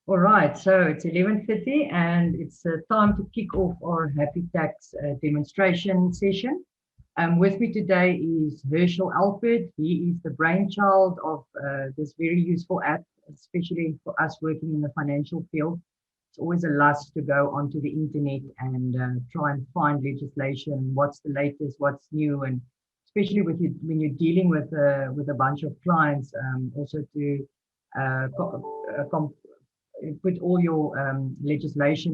All right, so it's 11:30 and it's time to kick off our hApp-e-tax demonstration session. With me today is Herschel Alpert. He is the brainchild of this very useful app, especially for us working in the financial field. It's always a lust to go onto the internet and try and find legislation, what's the latest, what's new, and especially with you, when you're dealing with a bunch of clients, also to put all your legislation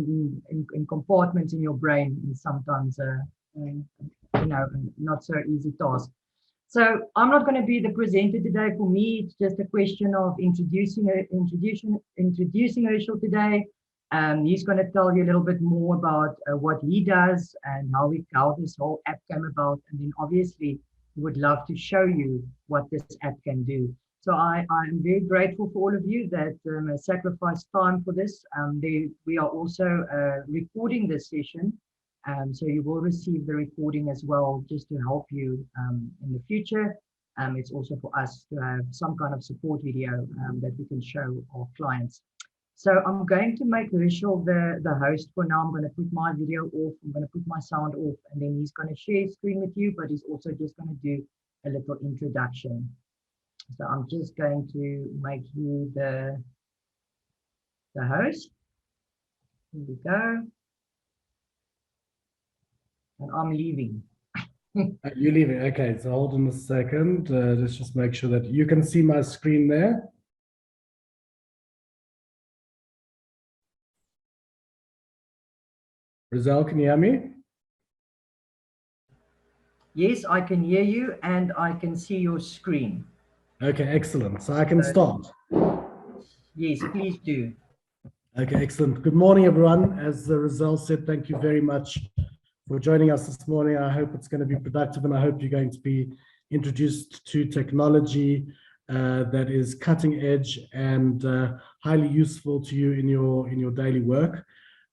in compartments in your brain is sometimes not so easy task. So I'm not going to be the presenter today. For me, it's just a question of introducing Herschel today. He's going to tell you a little bit more about what he does and how this whole app came about, and then obviously we would love to show you what this app can do. So I'm very grateful for all of you that sacrificed time for this. We are also recording this session, so you will receive the recording as well, just to help you in the future. It's also for us to have some kind of support video that we can show our clients. So I'm going to make Herschel the host for now. I'm going to put my video off, I'm going to put my sound off, and then he's going to share screen with you, but he's also just going to do a little introduction. So I'm just going to make you the host. Here we go. And I'm leaving. You're leaving. Okay, so hold on a second. Let's just make sure that you can see my screen there. Rizal, can you hear me? Yes, I can hear you and I can see your screen. Okay, excellent. So I can start. Yes, please do. Okay, excellent. Good morning, everyone. As Rizal said, thank you very much for joining us this morning. I hope it's going to be productive, and I hope you're going to be introduced to technology that is cutting edge and highly useful to you in your daily work.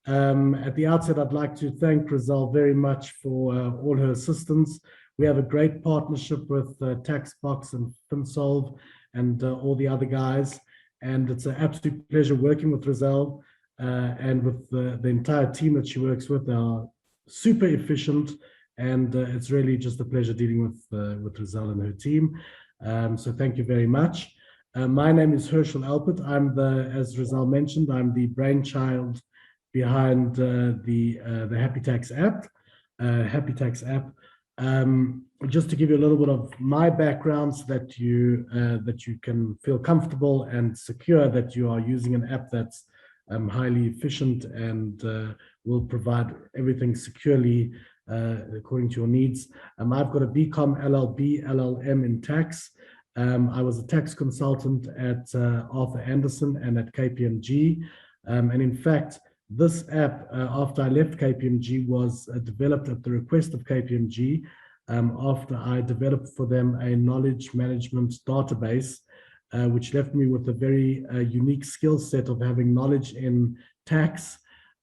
At the outset, I'd like to thank Rizal very much for all her assistance. We have a great partnership with Taxbox and FinSolve and all the other guys. And it's an absolute pleasure working with Rizal and with the entire team that she works with. They are super efficient, and it's really just a pleasure dealing with Rizal and her team. So thank you very much. My name is Herschel Alpert. As Rizal mentioned, I'm the brainchild behind the hApp-e-tax app. Just to give you a little bit of my background so that you can feel comfortable and secure that you are using an app that's highly efficient and will provide everything securely according to your needs. I've got a BCom LLB LLM in tax. I was a tax consultant at Arthur Andersen and at KPMG, and in fact this app, after I left KPMG, was developed at the request of KPMG after I developed for them a knowledge management database, which left me with a very unique skill set of having knowledge in tax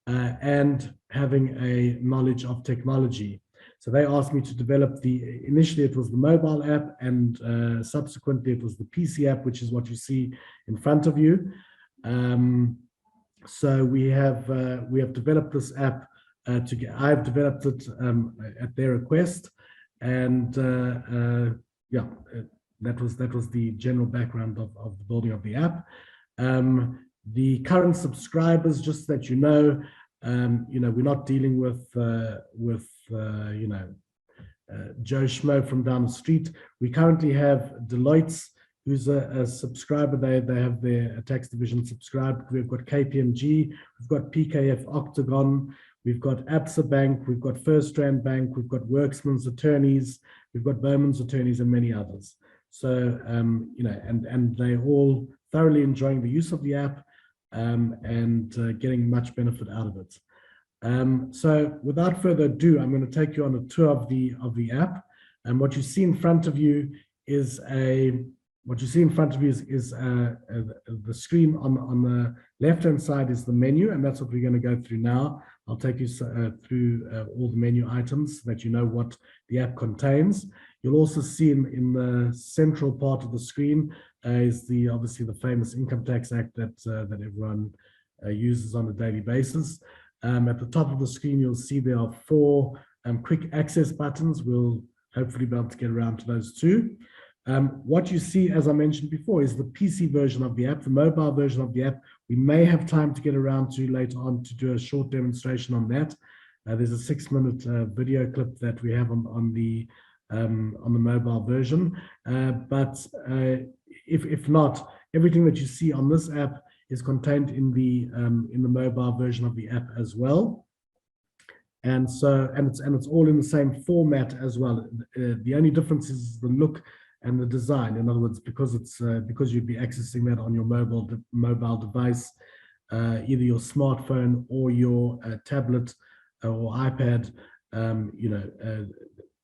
and having a knowledge of technology. So they asked me to develop initially it was the mobile app, and subsequently it was the PC app, which is what you see in front of you. So we have developed this app I've developed it at their request, and yeah, that was the general background of the building of the app. The current subscribers, just that you know, we're not dealing with Joe Schmo from down the street. We currently have Deloitte's, who's a subscriber. They have their tax division subscribed. We've got KPMG, we've got PKF Octagon, we've got Absa Bank, we've got First Rand Bank, we've got Worksman's Attorneys, we've got Bowman's Attorneys, and many others. So, and they're all thoroughly enjoying the use of the app and getting much benefit out of it. So without further ado, I'm going to take you on a tour of the app. And what you see in front of you is the screen on the left-hand side is the menu, and that's what we're going to go through now. I'll take you through all the menu items so that you know what the app contains. You'll also see in the central part of the screen is obviously the famous Income Tax Act that everyone uses on a daily basis. At the top of the screen, you'll see there are 4 quick access buttons. We'll hopefully be able to get around to those too. What you see, as I mentioned before, is the PC version of the app, the mobile version of the app. We may have time to get around to later on to do a short demonstration on that. There's a 6-minute video clip that we have on the mobile version. But if not, everything that you see on this app is contained in the mobile version of the app as well. And it's all in the same format as well. The only difference is the look and the design. In other words, because you'd be accessing that on your mobile device, either your smartphone or your tablet or iPad,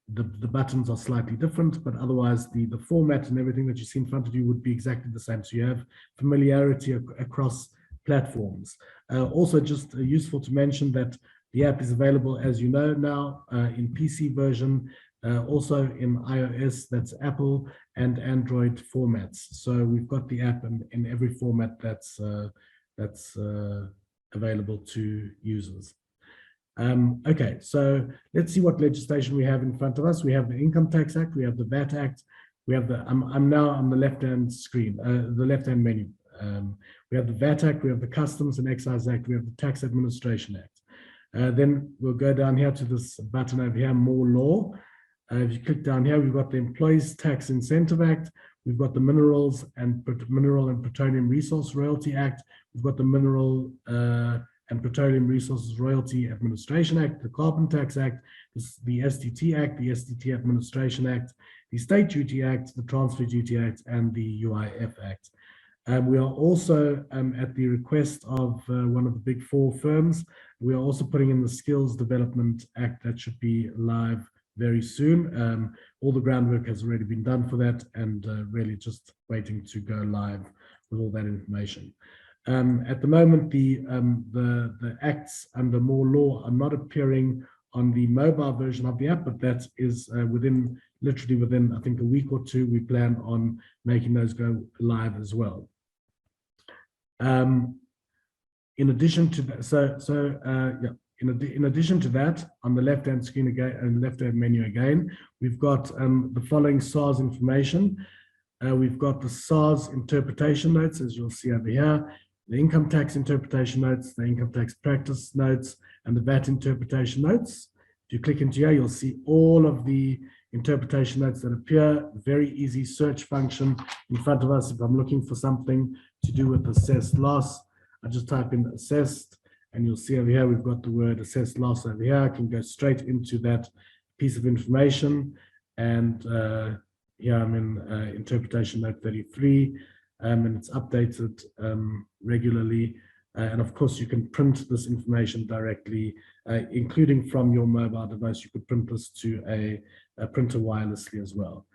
the buttons are slightly different, but otherwise the format and everything that you see in front of you would be exactly the same. So you have familiarity across platforms. Also, just useful to mention that the app is available, as you know now, in PC version, also in iOS, that's Apple, and Android formats. So we've got the app in every format that's available to users. Okay, so let's see what legislation we have in front of us. We have the Income Tax Act, we have the VAT Act, we have the, I'm now on the left-hand screen, the left-hand menu. We have the VAT Act, we have the Customs and Excise Act, we have the Tax Administration Act. Then we'll go down here to this button over here, More Law. If you click down here, we've got the Employees Tax Incentive Act, we've got the Mineral and Petroleum Resource Royalty Act, we've got the Mineral and Petroleum Resources Royalty Administration Act, the Carbon Tax Act, the SDT Act, the SDT Administration Act, the State Duty Act, the Transfer Duty Act, and the UIF Act. We are also, at the request of one of the big 4 firms, we are also putting in the Skills Development Act that should be live very soon. All the groundwork has already been done for that, and really just waiting to go live with all that information. At the moment, the acts under More Law are not appearing on the mobile version of the app, but that is literally within, I think, a week or 2, we plan on making those go live as well. In addition to that, in addition to that, on the left-hand screen again, and left-hand menu again, we've got the following SARS information. We've got the SARS interpretation notes, as you'll see over here, the income tax interpretation notes, the income tax practice notes, and the VAT interpretation notes. If you click into here, you'll see all of the interpretation notes that appear. Very easy search function in front of us. If I'm looking for something to do with assessed loss, I just type in assessed, and you'll see over here we've got the word assessed loss over here. I can go straight into that piece of information, and here I'm in interpretation note 33, and it's updated regularly. And of course, you can print this information directly, including from your mobile device. You could print this to a printer wirelessly as well.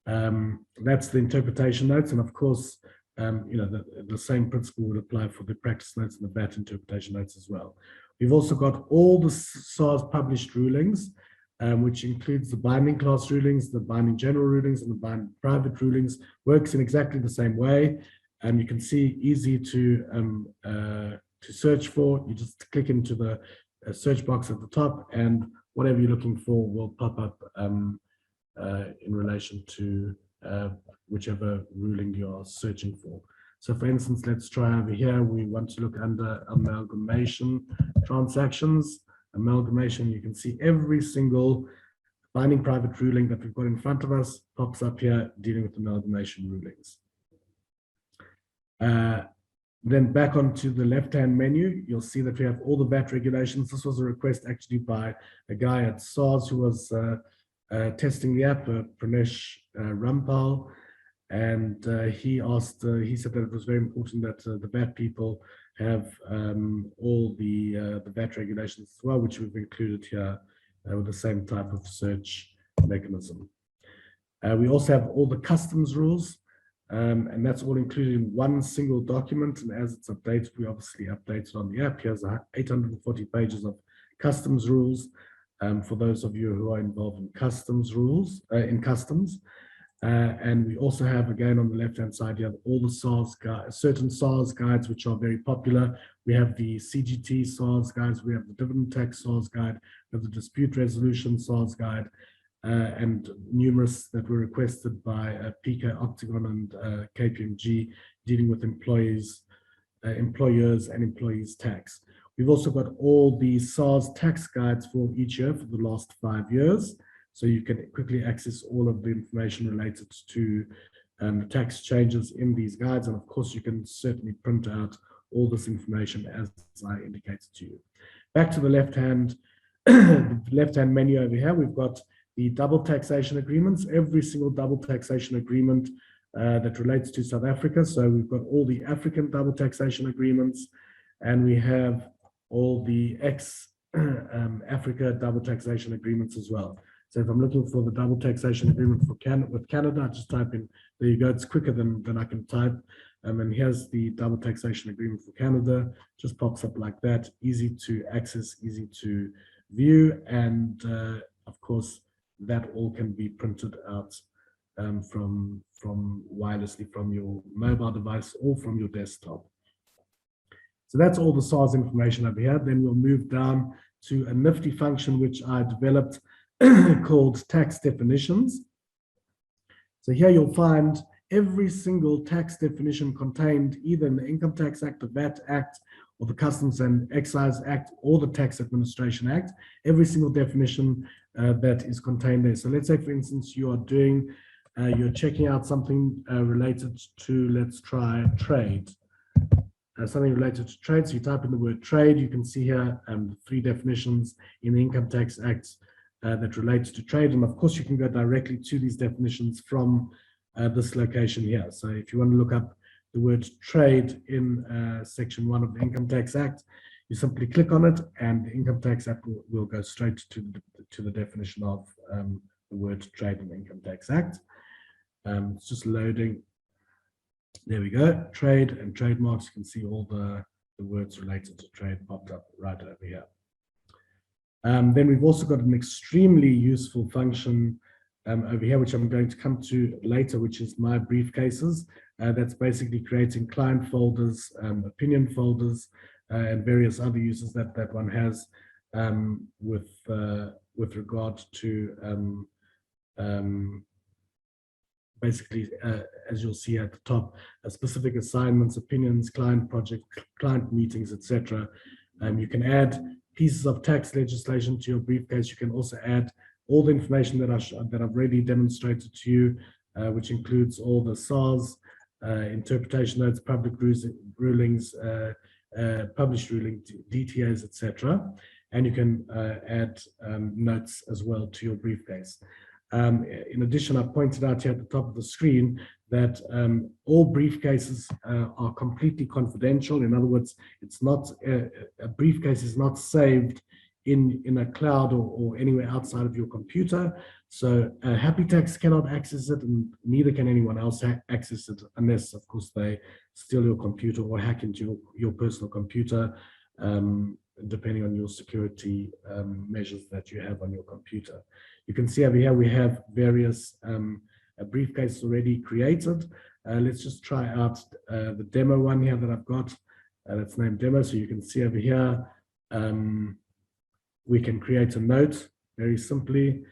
That's the interpretation notes, and of course, the same principle would apply for the practice notes and the VAT interpretation notes as well. We've also got all the SARS published rulings, which includes the binding class rulings, the binding general rulings, and the binding private rulings. Works in exactly the same way. You can see easy to search for. You just click into the search box at the top, and whatever you're looking for will pop up in relation to whichever ruling you're searching for. So for instance, let's try over here. We want to look under amalgamation transactions. Amalgamation, you can see every single binding private ruling that we've got in front of us pops up here dealing with amalgamation rulings. Then back onto the left-hand menu, you'll see that we have all the VAT regulations. This was a request actually by a guy at SARS who was testing the app, Pranesh Rampal, and he said that it was very important that the VAT people have all the VAT regulations as well, which we've included here with the same type of search mechanism. We also have all the customs rules, and that's all included in one single document. And as it's updated, we obviously update it on the app. Here's 840 pages of customs rules for those of you who are involved in customs rules, in customs. And we also have, again, on the left-hand side, you have all the certain SARS guides, which are very popular. We have the CGT SARS guides, we have the dividend tax SARS guide, we have the dispute resolution SARS guide, and numerous that were requested by PK Octagon and KPMG dealing with employers and employees tax. We've also got all the SARS tax guides for each year for the last 5 years. So you can quickly access all of the information related to the tax changes in these guides. And of course, you can certainly print out all this information as I indicated to you. Back to the left-hand menu over here, we've got the double taxation agreements, every single double taxation agreement that relates to South Africa. So we've got all the African double taxation agreements, and we have all the ex-Africa double taxation agreements as well. So if I'm looking for the double taxation agreement for with Canada, I just type in, there you go, it's quicker than I can type. And here's the double taxation agreement for Canada, just pops up like that, easy to access, easy to view, and of course, that all can be printed out from wirelessly from your mobile device or from your desktop. So that's all the SARS information over here. Then we'll move down to a nifty function which I developed called tax definitions. So here you'll find every single tax definition contained either in the Income Tax Act, the VAT Act, or the Customs and Excise Act, or the Tax Administration Act, every single definition that is contained there. So let's say, for instance, you are doing, you're checking out something related to, let's try trade. Something related to trade. So you type in the word trade, you can see here 3 definitions in the Income Tax Act that relates to trade. And of course, you can go directly to these definitions from this location here. So if you want to look up the word trade in section 1 of the Income Tax Act, you simply click on it and the Income Tax Act will go straight to the definition of the word trade in the Income Tax Act. It's just loading. There we go. Trade and trademarks. You can see all the words related to trade popped up right over here. Then we've also got an extremely useful function over here, which I'm going to come to later, which is my briefcases. That's basically creating client folders, opinion folders, and various other uses that one has with regard to basically, as you'll see at the top, specific assignments, opinions, client project, client meetings, etc. You can add pieces of tax legislation to your briefcase. You can also add all the information that I've already demonstrated to you, which includes all the SARS, interpretation notes, public rulings, published ruling, DTAs, etc. And you can add notes as well to your briefcase. In addition, I pointed out here at the top of the screen that all briefcases are completely confidential. In other words, it's not a briefcase is not saved in a cloud or anywhere outside of your computer. So hApp-e-tax cannot access it, and neither can anyone else access it unless, of course, they steal your computer or hack into your personal computer, depending on your security measures that you have on your computer. You can see over here we have various briefcases already created. Let's just try out the demo one here that I've got. That's named demo. So you can see over here, we can create a note very simply.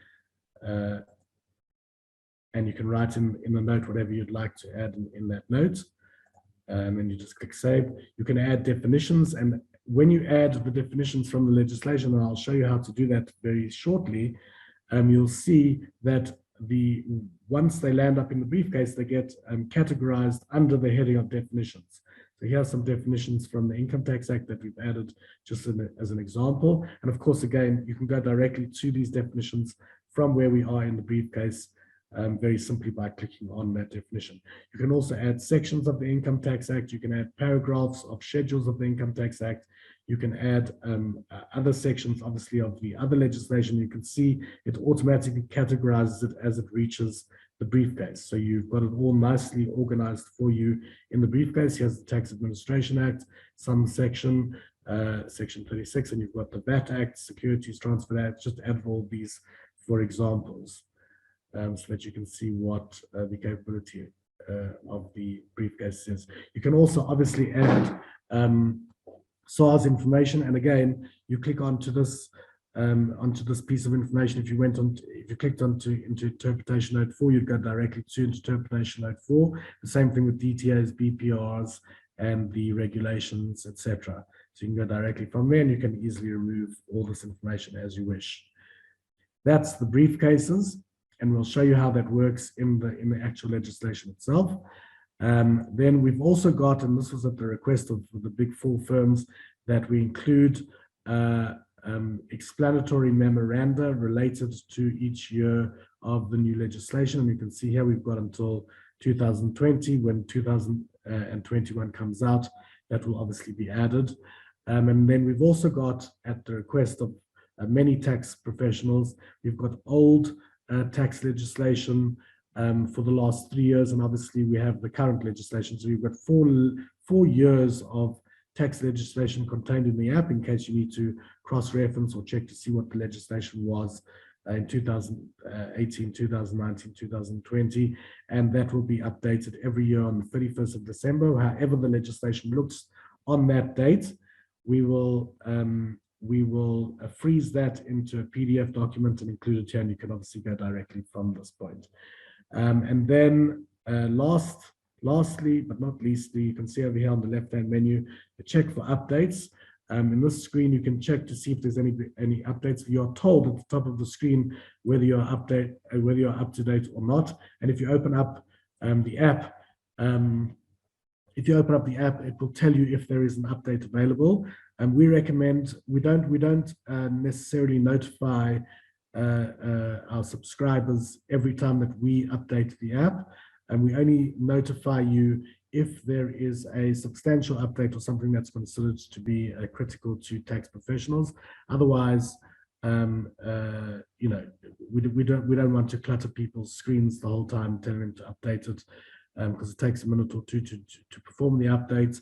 And you can write in the note whatever you'd like to add in that note. And then you just click save. You can add definitions. And when you add the definitions from the legislation, and I'll show you how to do that very shortly, you'll see that once they land up in the briefcase, they get categorized under the heading of definitions. So here are some definitions from the Income Tax Act that we've added just as an example. And of course, again, you can go directly to these definitions from where we are in the briefcase very simply by clicking on that definition. You can also add sections of the Income Tax Act. You can add paragraphs of schedules of the Income Tax Act. You can add other sections, obviously, of the other legislation. You can see it automatically categorizes it as it reaches the briefcase. So you've got it all nicely organized for you in the briefcase. Here's the Tax Administration Act, some section, section 36, and you've got the VAT Act, Securities Transfer Act, just add all these for examples. so that you can see what the capability of the briefcase is. You can also obviously add SARS information, and again, you click onto this piece of information. If you clicked into interpretation note 4, you'd go directly to interpretation note 4. The same thing with DTAs, BPRs, and the regulations, etc. So you can go directly from there, and you can easily remove all this information as you wish. That's the briefcases, and we'll show you how that works in the actual legislation itself. Then we've also got, and this was at the request of the big 4 firms, that we include explanatory memoranda related to each year of the new legislation. And you can see here we've got until 2020. When 2021 comes out, that will obviously be added. And then we've also got, at the request of many tax professionals, we've got old tax legislation for the last 3 years, and obviously we have the current legislation. So we've got four years of tax legislation contained in the app, in case you need to cross-reference or check to see what the legislation was in 2018, 2019, 2020, and that will be updated every year on the 31st of December. However the legislation looks on that date, we will freeze that into a PDF document and include it here, and you can obviously go directly from this point. And then lastly, but not leastly, you can see over here on the left-hand menu, the check for updates. In this screen, you can check to see if there's any updates. You're told at the top of the screen whether you're up to date or not. And if you open up the app, it will tell you if there is an update available. And we recommend, we don't necessarily notify our subscribers every time that we update the app, and we only notify you if there is a substantial update or something that's considered to be critical to tax professionals. Otherwise, we don't want to clutter people's screens the whole time, telling them to update it, because it takes a minute or two to perform the update.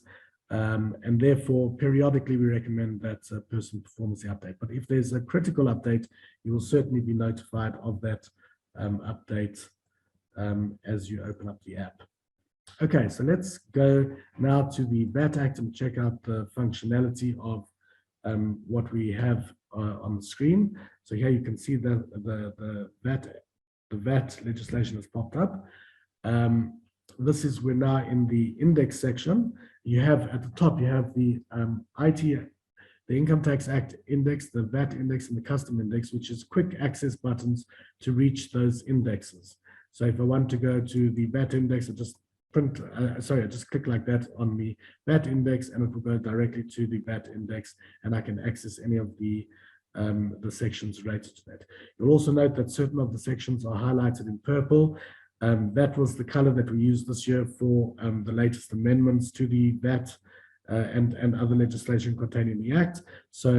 And therefore, periodically, we recommend that a person performs the update. But if there's a critical update, you will certainly be notified of that update as you open up the app. Okay, so let's go now to the VAT Act and check out the functionality of what we have on the screen. So here you can see that the VAT legislation has popped up. We're now in the index section. You have at the top, you have the the Income Tax Act index, the VAT index, and the custom index, which is quick access buttons to reach those indexes. So if I want to go to the VAT index, I just click like that on the VAT index, and it will go directly to the VAT index, and I can access any of the sections related to that. You'll also note that certain of the sections are highlighted in purple. That was the color that we used this year for the latest amendments to the VAT and other legislation contained in the Act. So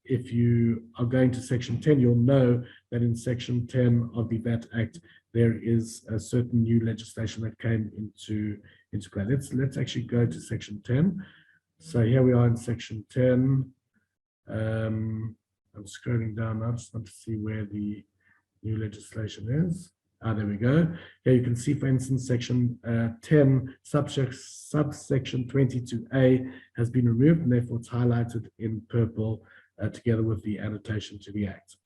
if you are going to Section 10, you'll know that in Section 10 of the VAT Act, there is a certain new legislation that came into play. Let's actually go to Section 10. So here we are in Section 10. I'm scrolling down now, just want to see where the new legislation is. There we go. Here you can see, for instance, Section 10, subsection 22A has been removed, and therefore it's highlighted in purple together with the annotation to the Act.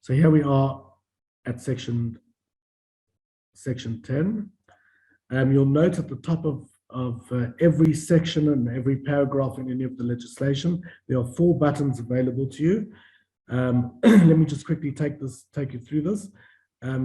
So here we are at Section 10. You'll note at the top of every section and every paragraph in any of the legislation, there are 4 buttons available to you. Let me just quickly take you through this.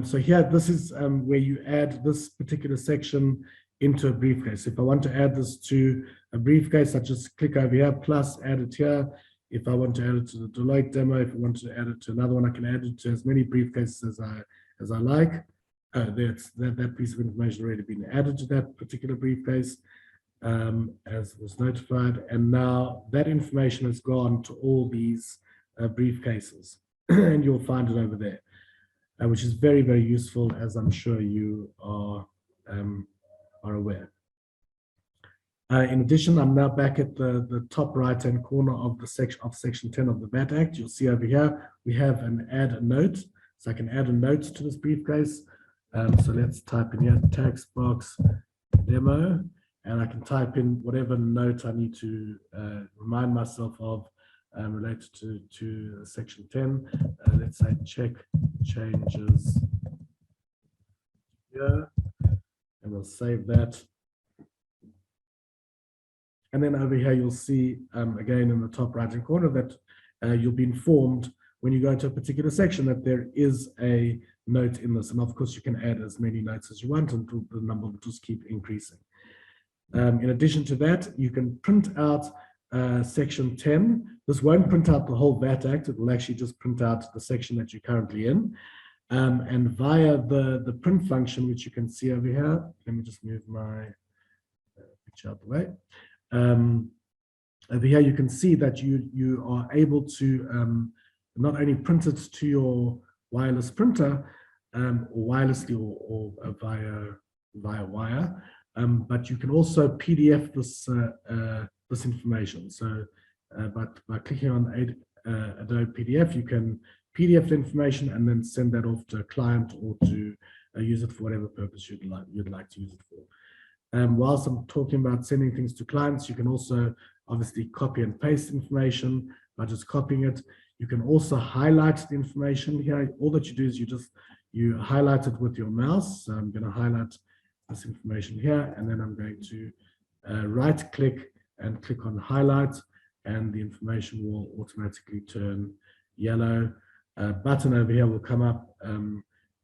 So here, this is where you add this particular section into a briefcase. If I want to add this to a briefcase, I just click over here, plus add it here. If I want to add it to the Deloitte demo, if I want to add it to another one, I can add it to as many briefcases as I like. That piece of information already been added to that particular briefcase, as was notified. And now that information has gone to all these briefcases, and you'll find it over there, which is very, very useful, as I'm sure you are aware. In addition, I'm now back at the top right-hand corner of the section 10 of the VAT Act. You'll see over here, we have an add a note. So I can add a note to this briefcase. So let's type in here, tax box demo, and I can type in whatever note I need to remind myself of related to section 10. Let's say check changes here, and we'll save that. And then over here, you'll see, again, in the top right-hand corner that you'll be informed when you go into a particular section that there is a note in this. And of course, you can add as many notes as you want until the number will just keep increasing. In addition to that, you can print out section 10. This won't print out the whole VAT Act. It will actually just print out the section that you're currently in. And via the print function, which you can see over here, let me just move my picture out the way. Over here, you can see that you are able to not only print it to your wireless printer or wirelessly or via wire, but you can also PDF this information. So by clicking on Adobe PDF, you can PDF the information and then send that off to a client or to use it for whatever purpose you'd like to use it for. Whilst I'm talking about sending things to clients, you can also obviously copy and paste information by just copying it. You can also highlight the information here. All that you do is you highlight it with your mouse. So I'm going to highlight this information here, and then I'm going to right click and click on highlight, and the information will automatically turn yellow. A button over here will come up.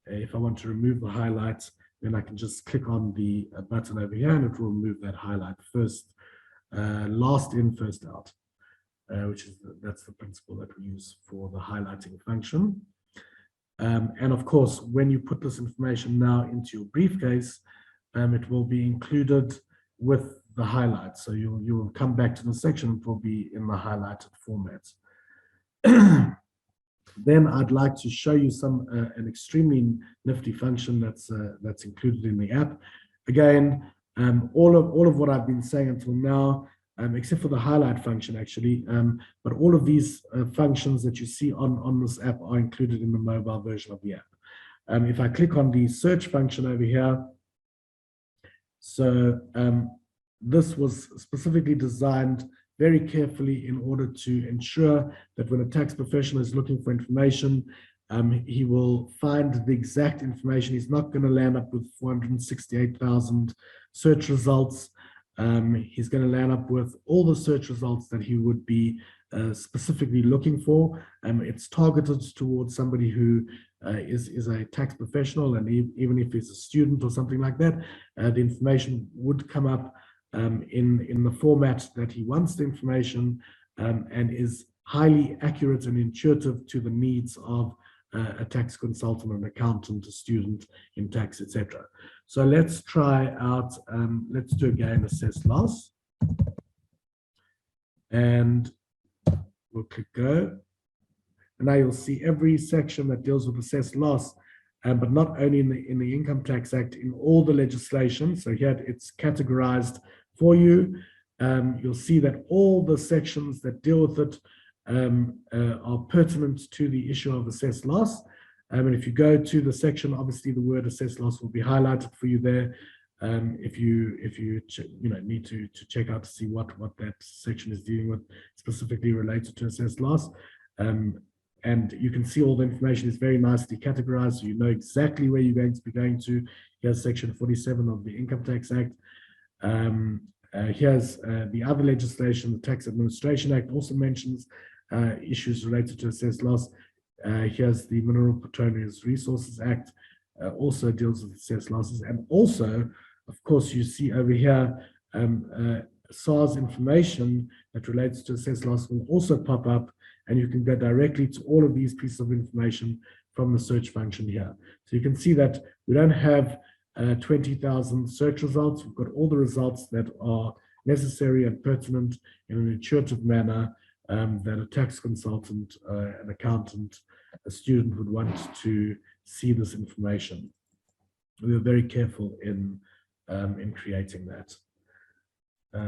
If I want to remove the highlights, then I can just click on the button over here and it will remove that highlight. Last in, first out, that's the principle that we use for the highlighting function. And of course, when you put this information now into your briefcase, it will be included with the highlights. So you will come back to the section, it will be in the highlighted format. Then I'd like to show you an extremely nifty function that's included in the app. Again, all of what I've been saying until now, except for the highlight function actually, but all of these functions that you see on this app are included in the mobile version of the app. If I click on the search function over here, so this was specifically designed very carefully in order to ensure that when a tax professional is looking for information, he will find the exact information. He's not going to land up with 468,000 search results. He's going to land up with all the search results that he would be specifically looking for. It's targeted towards somebody who is a tax professional, and even if he's a student or something like that, the information would come up in the format that he wants the information, and is highly accurate and intuitive to the needs of a tax consultant, an accountant, a student in tax, etc. So let's try out, let's do again assess loss. And we'll click go. And now you'll see every section that deals with assessed loss, but not only in the Income Tax Act, in all the legislation. So here it's categorized for you. You'll see that all the sections that deal with it are pertinent to the issue of assessed loss. And if you go to the section, obviously the word assessed loss will be highlighted for you there. If you need to check out to see what that section is dealing with specifically related to assessed loss. And you can see all the information is very nicely categorized, so you know exactly where you're going to be going to. Here's section 47 of the Income Tax Act. Here's the other legislation, the Tax Administration Act also mentions issues related to assessed loss. Here's the Mineral Petroleum Resources Act, also deals with assessed losses. And also, of course, you see over here, SARS information that relates to assessed loss will also pop up, and you can go directly to all of these pieces of information from the search function here. So you can see that we don't have 20,000 search results. We've got all the results that are necessary and pertinent in an intuitive manner that a tax consultant, an accountant, a student would want to see this information. We were very careful in creating that.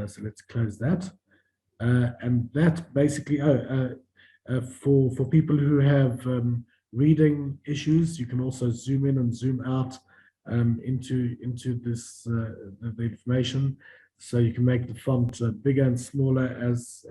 So let's close that. And that basically, for people who have reading issues, you can also zoom in and zoom out into this the information, so you can make the font bigger and smaller as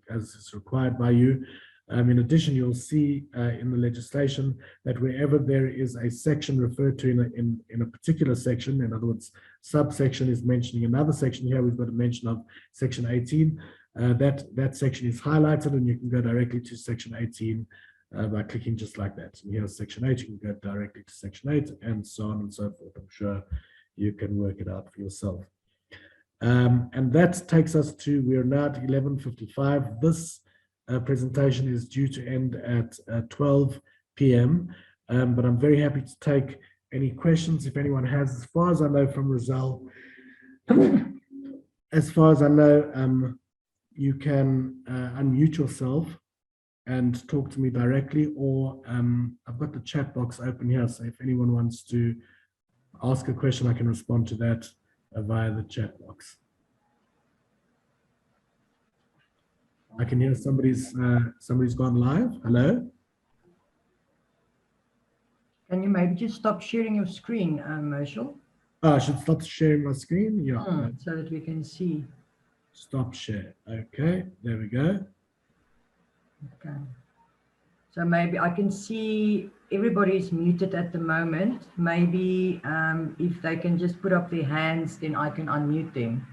is required by you. In addition, you'll see in the legislation that wherever there is a section referred to in a particular section, in other words, subsection is mentioning another section. Here we've got a mention of section 18. That section is highlighted, and you can go directly to section 18 by clicking just like that. And here's section 8, you can go directly to section 8, and so on and so forth. I'm sure you can work it out for yourself. And that takes us to, we're now at 11:55. This presentation is due to end at 12 p.m. But I'm very happy to take any questions if anyone has. As far as I know from Rizal, as far as I know, you can unmute yourself and talk to me directly, or I've got the chat box open here, so if anyone wants to ask a question, I can respond to that via the chat box. I can hear somebody's gone live. Hello? Can you maybe just stop sharing your screen, Marshall? Oh, I should stop sharing my screen? Yeah. So that we can see. Stop share. Okay, there we go. Okay. So maybe I can see everybody's muted at the moment. Maybe if they can just put up their hands, then I can unmute them.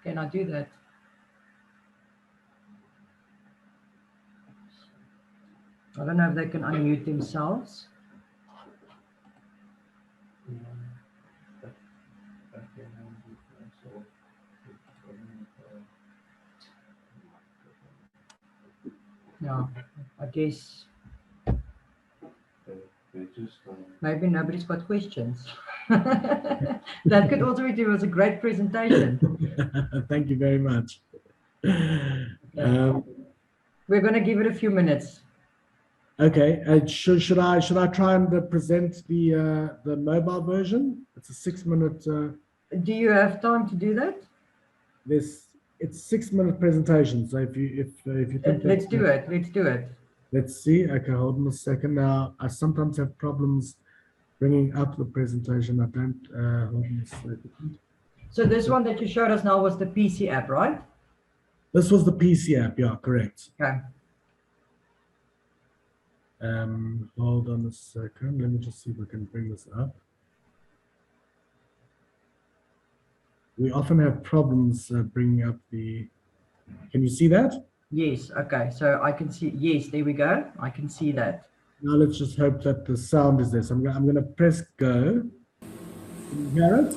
Can I do that? I don't know if they can unmute themselves. Yeah, I guess maybe nobody's got questions. That could also be it was a great presentation. Thank you very much. Okay. We're going to give it a few minutes. Okay, should I try and present the mobile version? It's a 6-minute. Do you have time to do that? It's 6-minute presentation. So if you think let's do it. Let's do it. Let's see. Okay, hold on a second. Now I sometimes have problems bringing up the presentation. I don't. Hold on a second. So this one that you showed us now was the PC app, right? This was the PC app. Yeah, correct. Okay. Hold on a second. Let me just see if I can bring this up. We often have problems bringing up the. Can you see that? Yes. Okay. So I can see. Yes. There we go. I can see that. Now let's just hope that the sound is there. So I'm going to press go. Can you hear it?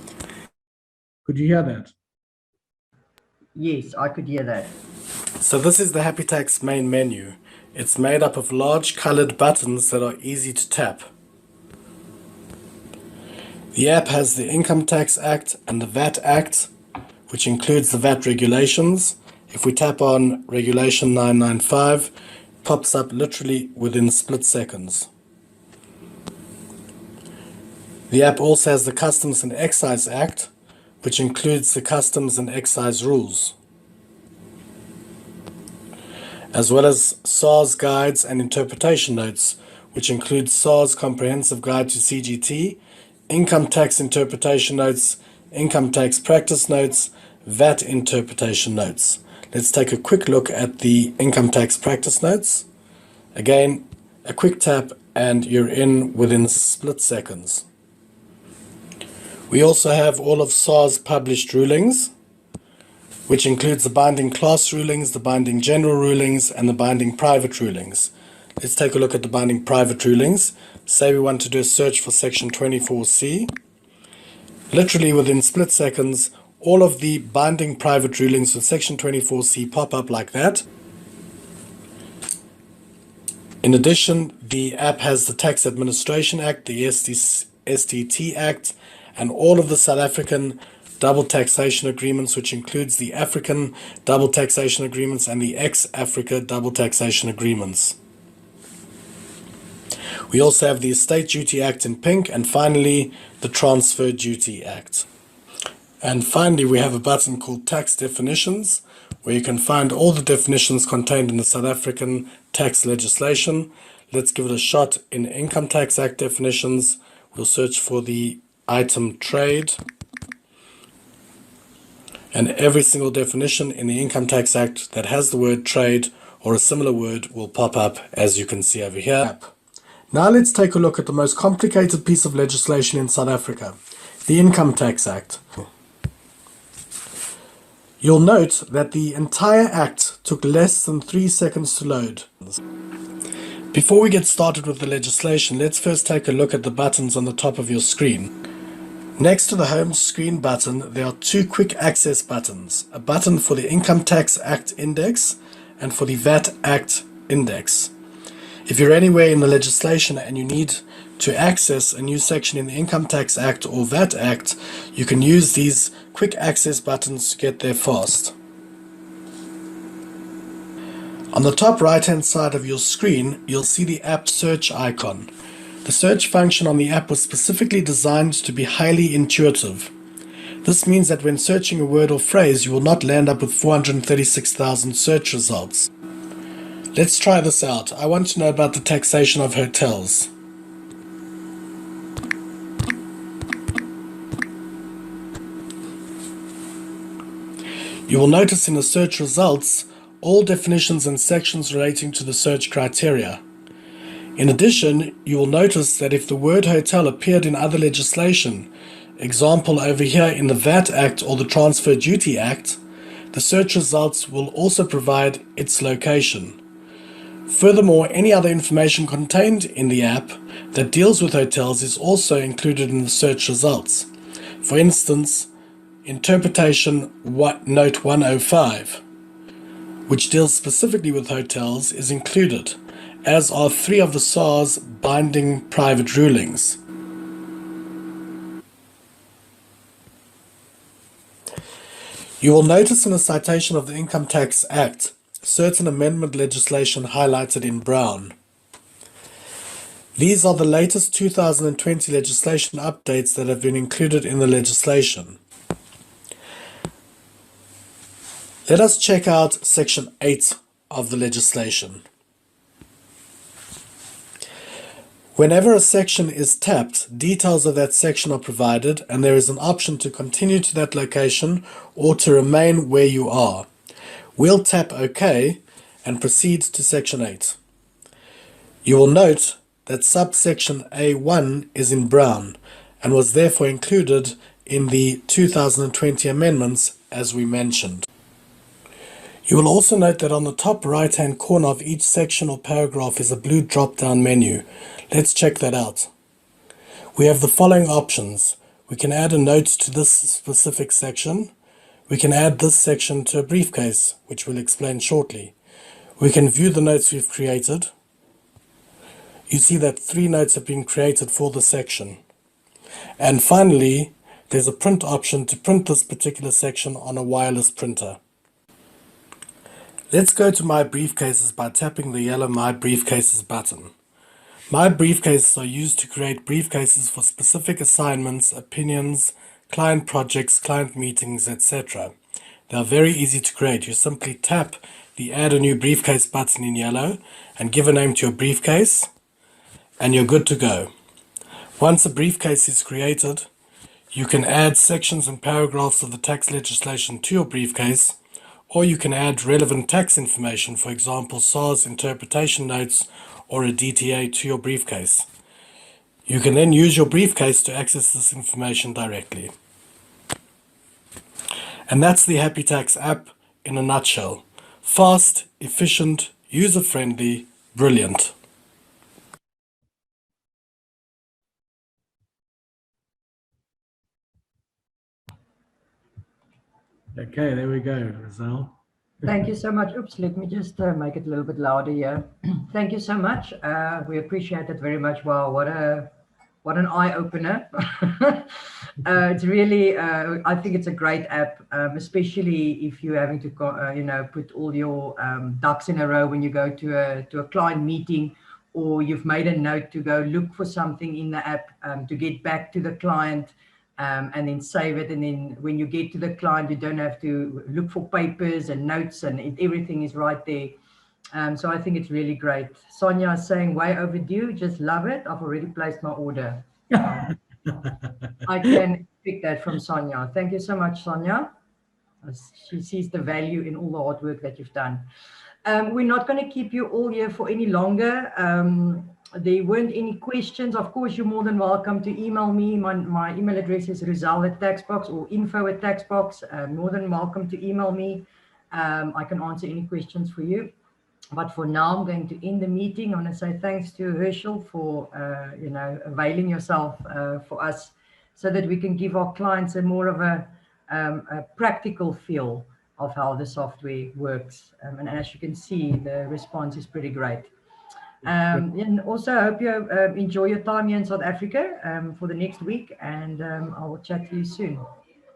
Could you hear that? Yes, I could hear that. So this is the hApp-e-tax main menu. It's made up of large colored buttons that are easy to tap. The app has the Income Tax Act and the VAT Act, which includes the VAT regulations. If we tap on Regulation 995, it pops up literally within split seconds. The app also has the Customs and Excise Act, which includes the customs and excise rules, as well as SARS guides and interpretation notes, which includes SARS Comprehensive Guide to CGT, Income Tax Interpretation Notes, Income Tax Practice Notes, VAT Interpretation Notes. Let's take a quick look at the Income Tax Practice Notes. Again, a quick tap and you're in within split seconds. We also have all of SARS published rulings, which includes the binding class rulings, the binding general rulings, and the binding private rulings. Let's take a look at the binding private rulings. Say we want to do a search for section 24C. Literally within split seconds, all of the binding private rulings with section 24C pop up like that. In addition, the app has the Tax Administration Act, the STT Act, and all of the South African double taxation agreements, which includes the African double taxation agreements and the ex-Africa double taxation agreements. We also have the Estate Duty Act in pink, and finally the Transfer Duty Act. And finally, we have a button called Tax Definitions, where you can find all the definitions contained in the South African tax legislation. Let's give it a shot in Income Tax Act definitions. We'll search for the item trade. And every single definition in the Income Tax Act that has the word trade or a similar word will pop up, as you can see over here. Now let's take a look at the most complicated piece of legislation in South Africa, the Income Tax Act. You'll note that the entire act took less than 3 seconds to load. Before we get started with the legislation, let's first take a look at the buttons on the top of your screen. Next to the home screen button, there are 2 quick access buttons, a button for the Income Tax Act index and for the VAT Act index. If you're anywhere in the legislation and you need to access a new section in the Income Tax Act or VAT Act, you can use these quick access buttons to get there fast. On the top right hand side of your screen, you'll see the app search icon. The search function on the app was specifically designed to be highly intuitive. This means that when searching a word or phrase, you will not land up with 436,000 search results. Let's try this out. I want to know about the taxation of hotels. You will notice in the search results all definitions and sections relating to the search criteria. In addition, you will notice that if the word hotel appeared in other legislation, example over here in the VAT Act or the Transfer Duty Act, the search results will also provide its location. Furthermore, any other information contained in the app that deals with hotels is also included in the search results. For instance, Interpretation Note 105, which deals specifically with hotels, is included, as are 3 of the SARS binding private rulings. You will notice in the citation of the Income Tax Act certain amendment legislation highlighted in brown. These are the latest 2020 legislation updates that have been included in the legislation. Let us check out Section 8 of the legislation. Whenever a section is tapped, details of that section are provided and there is an option to continue to that location or to remain where you are. We'll tap OK and proceed to Section 8. You will note that subsection A1 is in brown and was therefore included in the 2020 amendments as we mentioned. You will also note that on the top right hand corner of each section or paragraph is a blue drop down menu. Let's check that out. We have the following options. We can add a note to this specific section. We can add this section to a briefcase, which we'll explain shortly. We can view the notes we've created. You see that 3 notes have been created for the section. And finally, there's a print option to print this particular section on a wireless printer. Let's go to My Briefcases by tapping the yellow My Briefcases button. My Briefcases are used to create briefcases for specific assignments, opinions, client projects, client meetings, etc. They are very easy to create. You simply tap the Add a New Briefcase button in yellow and give a name to your briefcase, and you're good to go. Once a briefcase is created, you can add sections and paragraphs of the tax legislation to your briefcase, or you can add relevant tax information, for example, SARS interpretation notes or a DTA to your briefcase. You can then use your briefcase to access this information directly. And that's the hApp-e-tax app in a nutshell. Fast, efficient, user-friendly, brilliant. Okay, there we go, Rizal. Thank you so much. Oops, let me just make it a little bit louder here. Thank you so much. We appreciate it very much. Wow, what an eye-opener. It's really, I think it's a great app, especially if you're having to, put all your ducks in a row when you go to a client meeting, or you've made a note to go look for something in the app to get back to the client. and then save it. And then when you get to the client, you don't have to look for papers and notes, and everything is right there. So I think it's really great. Sonia is saying, way overdue. Just love it. I've already placed my order. I can pick that from Sonia. Thank you so much, Sonia. She sees the value in all the hard work that you've done. We're not going to keep you all here for any longer. There weren't any questions. Of course, you're more than welcome to email me. My email address is rizal@taxbox or info@taxbox. More than welcome to email me. I can answer any questions for you. But for now, I'm going to end the meeting. I want to say thanks to Herschel for, availing yourself for us so that we can give our clients a more of a practical feel of how the software works. And as you can see, the response is pretty great. And also, I hope you enjoy your time here in South Africa for the next week, and I will chat to you soon.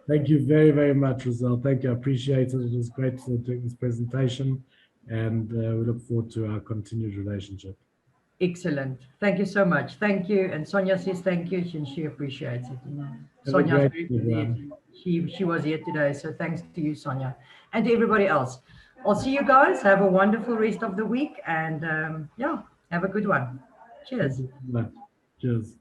Thank you very, very much, Rizal. Thank you. I appreciate it. It was great to do this presentation, and we look forward to our continued relationship. Excellent. Thank you so much. Thank you. And Sonia says thank you, and she appreciates it. Sonia, she was here today, so thanks to you, Sonia, and to everybody else. I'll see you guys. Have a wonderful rest of the week, and yeah, have a good one. Cheers. Cheers.